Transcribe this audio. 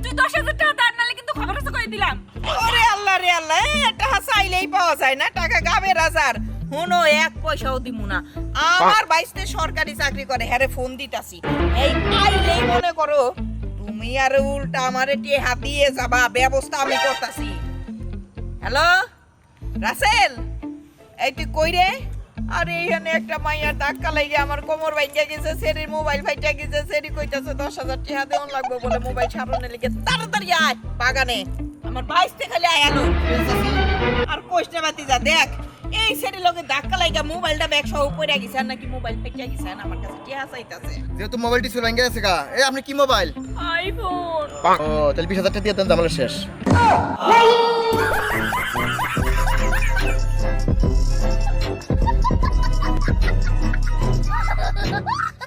তুই 10,000 টাকা দাঁড় নালে কিন্তু খবর আছে কই দিলাম। ওরে আল্লাহ রে আল্লাহ, টাকা চাইলেই পাওয়া যায় না, টাকা গাবে রাজার। হুনো এক পয়সাও দিমু না। আমার বাইসতে সরকারি চাকরি করে, হ্যারে ফোন দিতাছি। এই আইলেই মনে করো তুমি আর উল্টা আমারে টিয়ে হাত দিয়ে যাবা, ব্যবস্থা আমি করতাছি। হ্যালো রাসেল, এই তুই কই রে? আরে এখানে একটা মাইয়ার ধাক্কা লাগে আমার কোমর ভাঙিয়া গেছে, সেরির মোবাইল ফাইটা গেছে, সেরি কইতাছে 10,000 টাকা দেওয়ান লাগবে বলে মোবাইল সারানোর লিগে। তাড়াতাড়ি আয় বাগানে, আমার বাইসতে খালি আয় আলো। আর কোষ্টা বাতি যা দেখ, এই সেরি লগে ধাক্কা লাগা মোবাইলটা ব্যাগ সহ পড়ে গেছে, আর নাকি মোবাইল ফাইটা গেছে, আর আমার কাছে টাকা চাইতাছে। যেহেতু মোবাইলটি চুরি ভেঙে গেছে গা, এই আপনি কি মোবাইল? আইফোন। ও তাহলে 20,000 টাকা দিয়ে দেন, তাহলে শেষ। Ha ha ha ha!